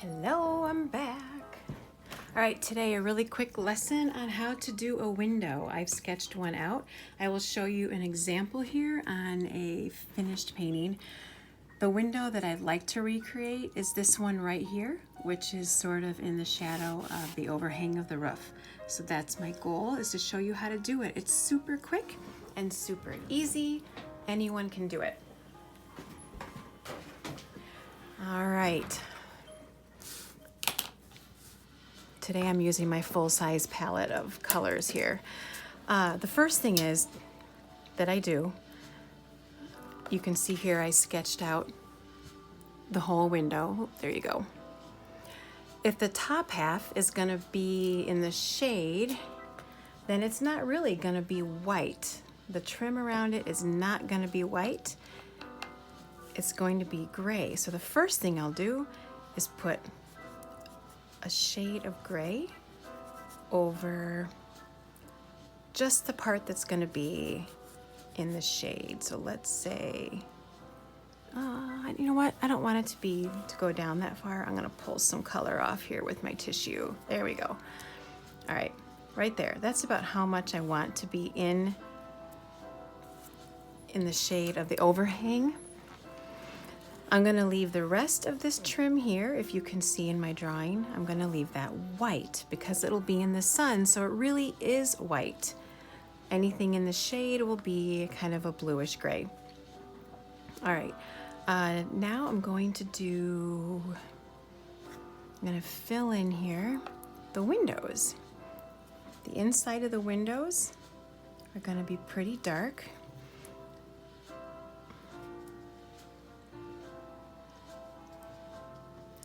Hello, I'm back. All right, today a really quick lesson on how to do a window. I've sketched one out. I will show you an example here on a finished painting. The window that I'd like to recreate is this one right here, which is sort of in the shadow of the overhang of the roof. So that's my goal, is to show you how to do it. It's super quick and super easy. Anyone can do it. All right. Today I'm using my full-size palette of colors here. The first thing is that I do, you can see here I sketched out the whole window. There you go. If the top half is going to be in the shade, then it's not really going to be white. The trim around it is not going to be white. It's going to be gray. So the first thing I'll do is put a shade of gray over just the part that's going to be in the shade. So let's say, you know what? I don't want it to go down that far. I'm going to pull some color off here with my tissue. There we go. All right, right there. That's about how much I want to be in the shade of the overhang. I'm going to leave the rest of this trim here, if you can see in my drawing. I'm going to leave that white because it'll be in the sun, so it really is white. Anything in the shade will be kind of a bluish gray. All right, now I'm going to fill in here the windows. The inside of the windows are going to be pretty dark.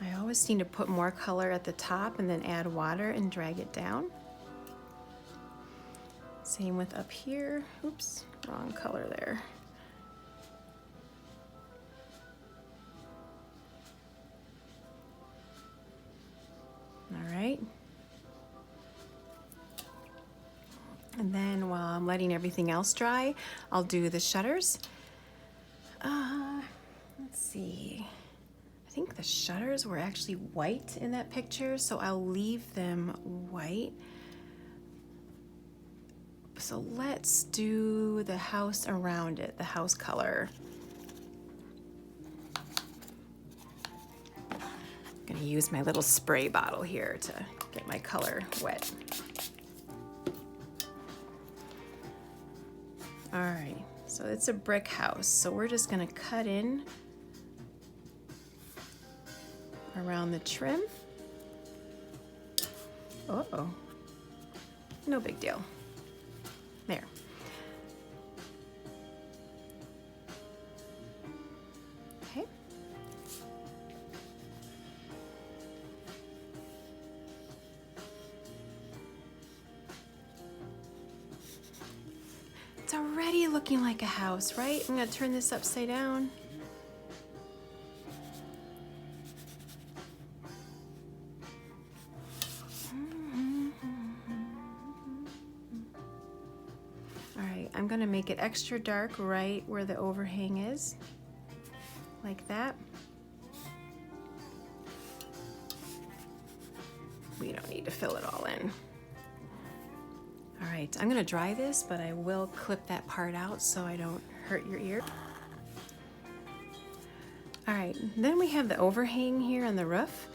I always seem to put more color at the top and then add water and drag it down. Same with up here. Oops, wrong color there. All right. And then while I'm letting everything else dry, I'll do the shutters. Let's see. I think the shutters were actually white in that picture, so I'll leave them white. So let's do the house around it, the house color. I'm gonna use my little spray bottle here to get my color wet. All right, so it's a brick house, so we're just gonna cut in around the trim. Uh-oh, no big deal. There. Okay. It's already looking like a house, right? I'm gonna turn this upside down. I'm gonna make it extra dark right where the overhang is, like that. We don't need to fill it all in. All right, I'm gonna dry this, but I will clip that part out so I don't hurt your ear. All right, then we have the overhang here on the roof.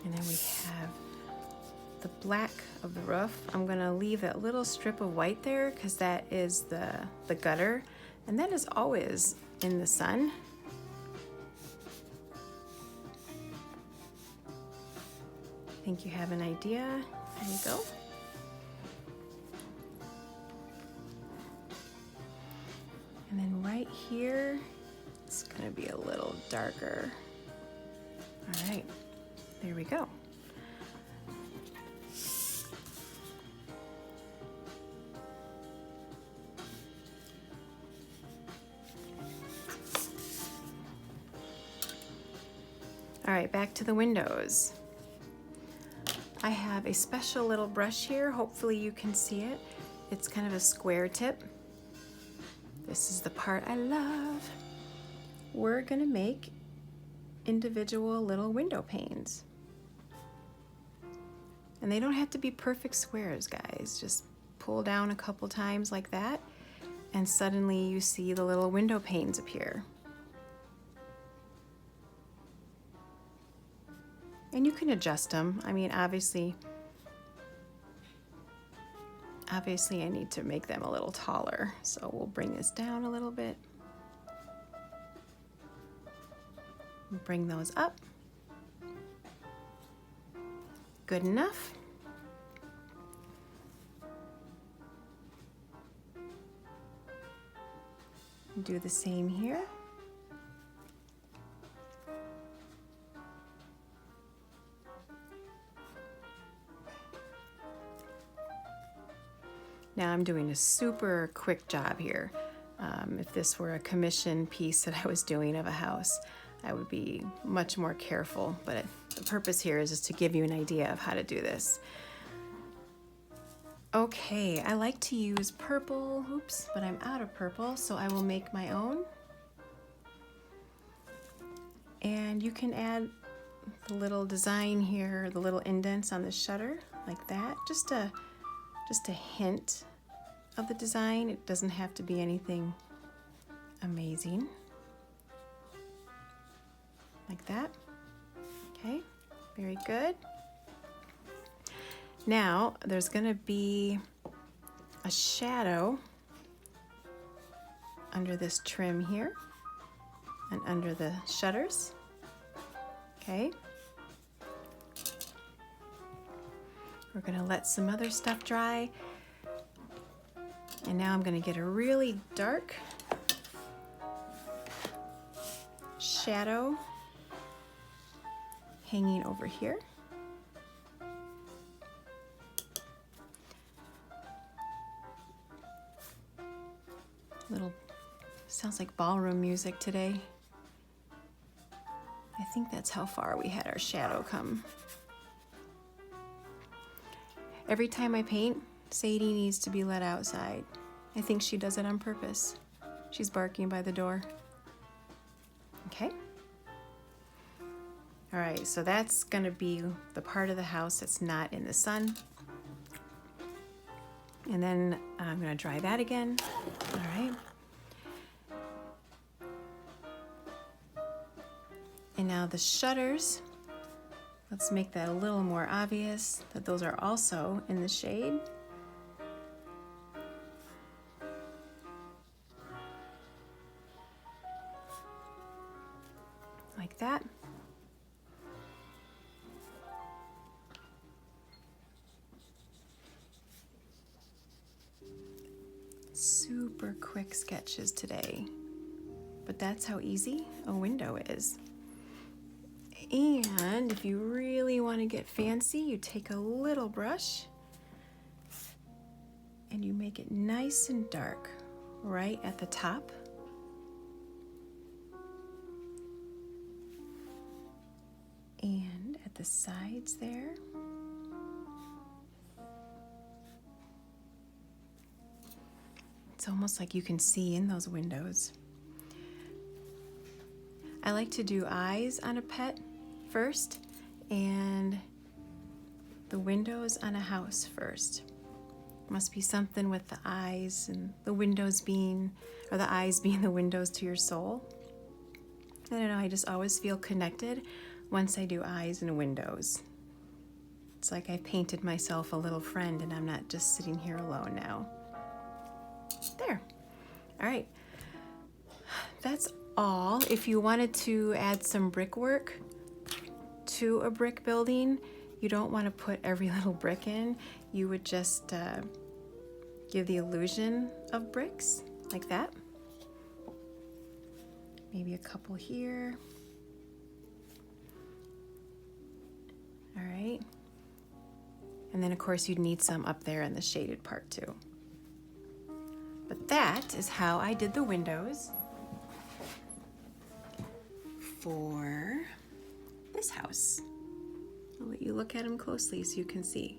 And then we have the black of the roof. I'm gonna leave that little strip of white there because that is the gutter, and that is always in the sun. I think you have an idea. There you go. And then right here, it's gonna be a little darker. All right. There we go. All right, back to the windows. I have a special little brush here. Hopefully you can see it. It's kind of a square tip. This is the part I love. We're gonna make individual little window panes. And they don't have to be perfect squares, guys. Just pull down a couple times like that, and suddenly you see the little window panes appear. And you can adjust them. I mean, obviously I need to make them a little taller. So we'll bring this down a little bit. Bring those up. Good enough. Do the same here. Now I'm doing a super quick job here. If this were a commission piece that I was doing of a house, I would be much more careful, but the purpose here is just to give you an idea of how to do this. Okay, I like to use purple, oops, but I'm out of purple, so I will make my own. And you can add the little design here, the little indents on the shutter, like that. Just a hint of the design. It doesn't have to be anything amazing. Like that. Okay, very good. Now there's gonna be a shadow under this trim here and under the shutters. Okay. We're gonna let some other stuff dry. And now I'm gonna get a really dark shadow hanging over here. Little, sounds like ballroom music today. I think that's how far we had our shadow come. Every time I paint, Sadie needs to be let outside. I think she does it on purpose. She's barking by the door. Okay. All right, so that's gonna be the part of the house that's not in the sun. And then I'm gonna dry that again. All right. And now the shutters, let's make that a little more obvious that those are also in the shade. Like that. Super quick sketches today, but that's how easy a window is. And if you really want to get fancy, you take a little brush and you make it nice and dark right at the top. And at the sides there. It's almost like you can see in those windows. I like to do eyes on a pet first and the windows on a house first. Must be something with the eyes and the windows being, or the eyes being the windows to your soul. I don't know, I just always feel connected once I do eyes and windows. It's like I painted myself a little friend and I'm not just sitting here alone now. There. All right. That's all. If you wanted to add some brickwork to a brick building, you don't want to put every little brick in. You would just give the illusion of bricks like that. Maybe a couple here. All right. And then of course you'd need some up there in the shaded part too. But that is how I did the windows for this house. I'll let you look at them closely so you can see.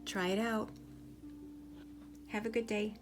Try it out. Have a good day.